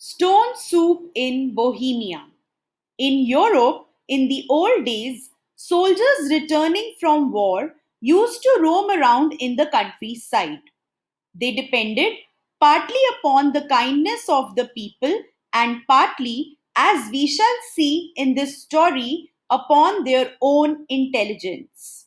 Stone soup in Bohemia. In Europe, in the old days, soldiers returning from war used to roam around in the countryside. They depended partly upon the kindness of the people and partly, as we shall see in this story, upon their own intelligence.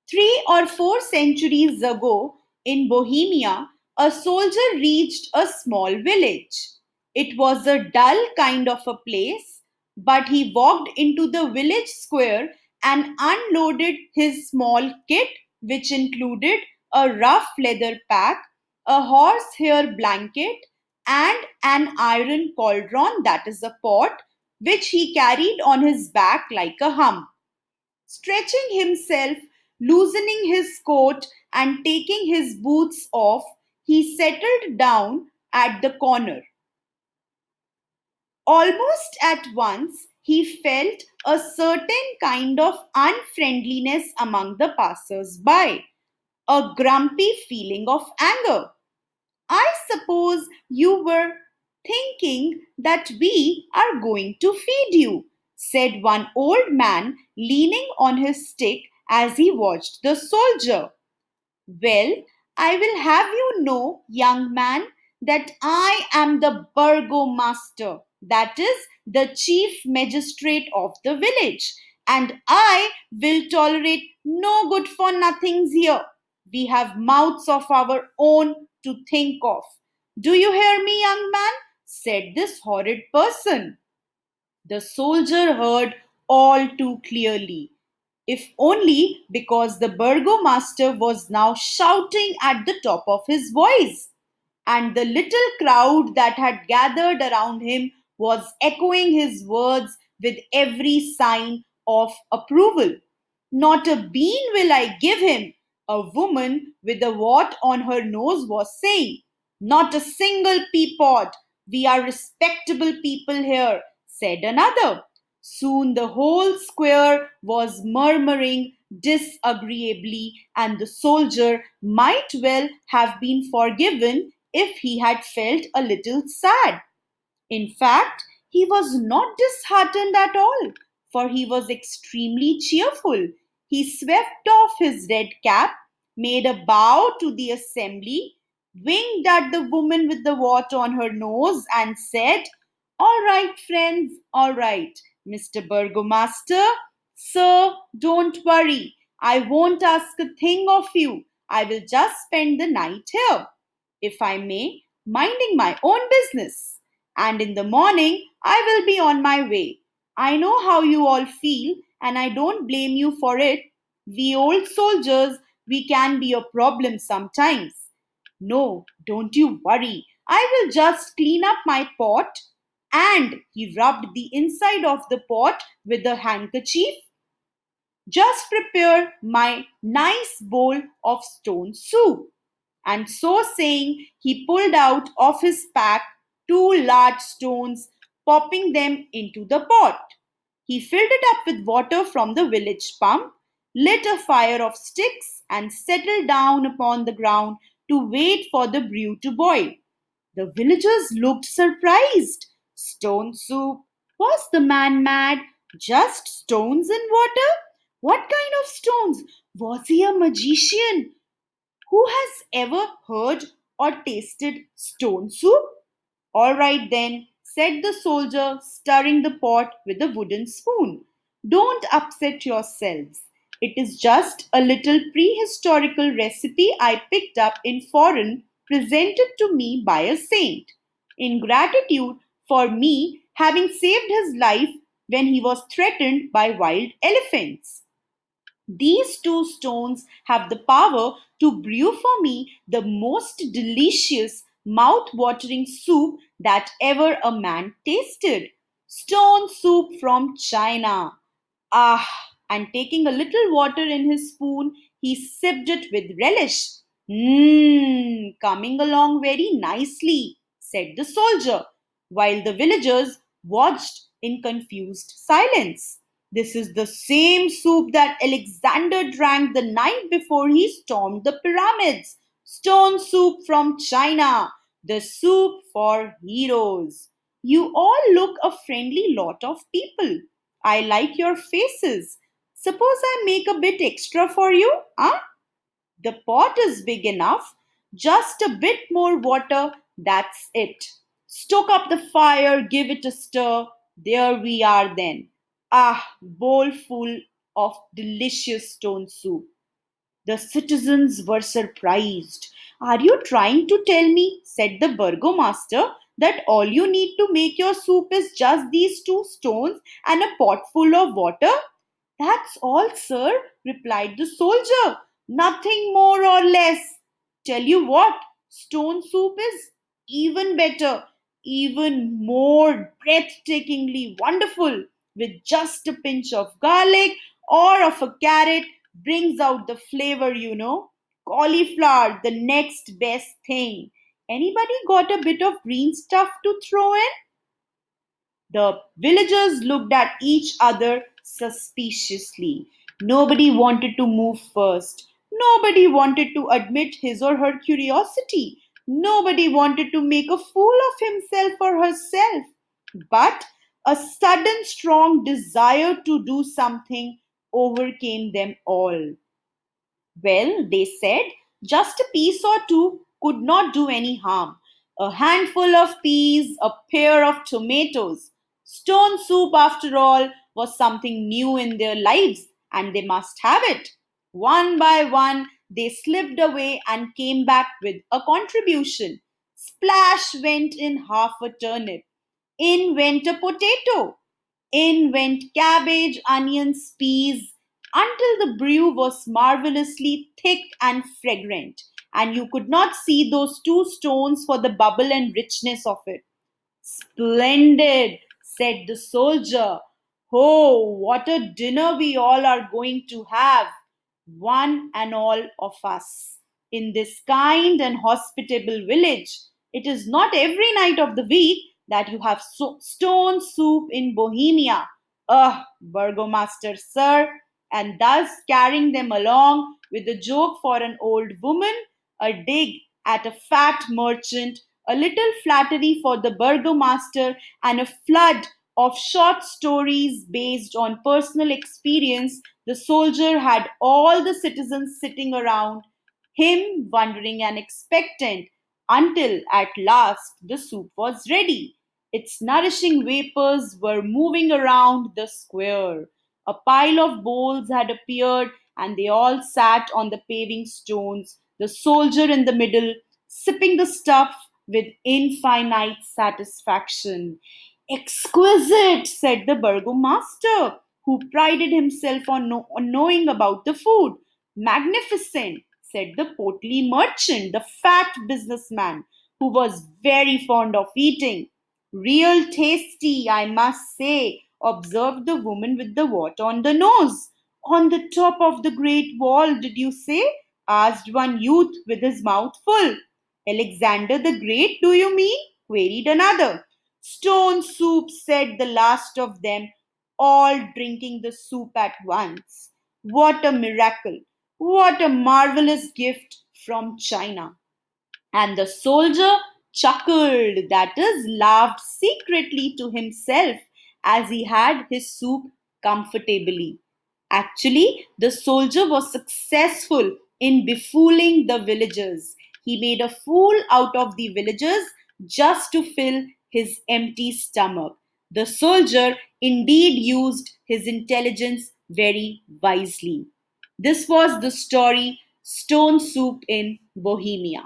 3 or 4 centuries ago, in Bohemia, a soldier reached a small village. It was a dull kind of a place, but he walked into the village square and unloaded his small kit, which included a rough leather pack, a horsehair blanket, and an iron cauldron, that is a pot, which he carried on his back like a hump. Stretching himself, loosening his coat, and taking his boots off, he settled down at the corner. Almost at once, he felt a certain kind of unfriendliness among the passers by, a grumpy feeling of anger. I suppose you were thinking that we are going to feed you, said one old man leaning on his stick as he watched the soldier. Well, I will have you know, young man, that I am the burgomaster, that is, the chief magistrate of the village, and I will tolerate no good for nothings here. We have mouths of our own to think of. Do you hear me, young man? Said this horrid person. The soldier heard all too clearly, if only because the burgomaster was now shouting at the top of his voice, and the little crowd that had gathered around him was echoing his words with every sign of approval. Not a bean will I give him, a woman with a wart on her nose was saying. Not a single peapod. We are respectable people here, said another. Soon the whole square was murmuring disagreeably, and the soldier might well have been forgiven if he had felt a little sad. In fact, he was not disheartened at all, for he was extremely cheerful. He swept off his red cap, made a bow to the assembly, winked at the woman with the wart on her nose, and said, All right, friends, all right, Mr. Burgomaster. Sir, don't worry. I won't ask a thing of you. I will just spend the night here, if I may, minding my own business, and in the morning I will be on my way. I know how you all feel, and I don't blame you for it. We old soldiers, we can be a problem sometimes. No, don't you worry. I will just clean up my pot. And he rubbed the inside of the pot with a handkerchief. Just prepare my nice bowl of stone soup. And so saying, he pulled out of his pack 2 large stones, popping them into the pot. He filled it up with water from the village pump, lit a fire of sticks, and settled down upon the ground to wait for the brew to boil. The villagers looked surprised. Stone soup? Was the man mad? Just stones in water? What kind of stones? Was he a magician? Who has ever heard or tasted stone soup? All right then, said the soldier, stirring the pot with a wooden spoon. Don't upset yourselves. It is just a little prehistorical recipe I picked up in foreign, presented to me by a saint, in gratitude for me having saved his life when he was threatened by wild elephants. These 2 stones have the power to brew for me the most delicious, mouth-watering soup that ever a man tasted. Stone soup from China. Ah, and taking a little water in his spoon, he sipped it with relish. Mmm, coming along very nicely, said the soldier, while the villagers watched in confused silence. This is the same soup that Alexander drank the night before he stormed the pyramids. Stone soup from China, the soup for heroes. You all look a friendly lot of people. I like your faces. Suppose I make a bit extra for you, huh? The pot is big enough. Just a bit more water, that's it. Stoke up the fire, give it a stir. There we are then. Ah, bowl full of delicious stone soup. The citizens were surprised. Are you trying to tell me, said the burgomaster, that all you need to make your soup is just these two stones and a pot full of water? That's all, sir, replied the soldier. Nothing more or less. Tell you what, stone soup is even better, even more breathtakingly wonderful. With just a pinch of garlic or of a carrot, brings out the flavor. Cauliflower, the next best thing. Anybody got a bit of green stuff to throw in? The villagers looked at each other suspiciously. Nobody wanted to move first. Nobody wanted to admit his or her curiosity. Nobody wanted to make a fool of himself or herself. But a sudden strong desire to do something overcame them all. Well, they said, just a piece or two could not do any harm. A handful of peas, a pair of tomatoes. Stone soup, after all, was something new in their lives, and they must have it. One by one, they slipped away and came back with a contribution. Splash went in half a turnip. In went a potato. In went cabbage, onions, peas, until the brew was marvelously thick and fragrant, and you could not see those two stones for the bubble and richness of it. Splendid, said the soldier. Oh, what a dinner we all are going to have, one and all of us, in this kind and hospitable village. It is not every night of the week that you have stone soup in Bohemia. Burgomaster, sir, and thus carrying them along with a joke for an old woman, a dig at a fat merchant, a little flattery for the burgomaster, and a flood of short stories based on personal experience, the soldier had all the citizens sitting around him, wondering and expectant, until at last the soup was ready. Its nourishing vapors were moving around the square. A pile of bowls had appeared, and they all sat on the paving stones, the soldier in the middle, sipping the stuff with infinite satisfaction. Exquisite, said the burgomaster, who prided himself on knowing about the food. Magnificent, said the portly merchant, the fat businessman, who was very fond of eating. Real tasty, I must say, observed the woman with the wart on the nose. On the top of the great wall, did you say? Asked one youth with his mouth full. Alexander the Great, do you mean? Queried another. Stone soup, said the last of them, all drinking the soup at once. What a miracle! What a marvelous gift from China! And the soldier chuckled, that is, laughed secretly to himself as he had his soup comfortably. Actually, the soldier was successful in befooling the villagers. He made a fool out of the villagers just to fill his empty stomach. The soldier indeed used his intelligence very wisely. This was the story Stone Soup in Bohemia.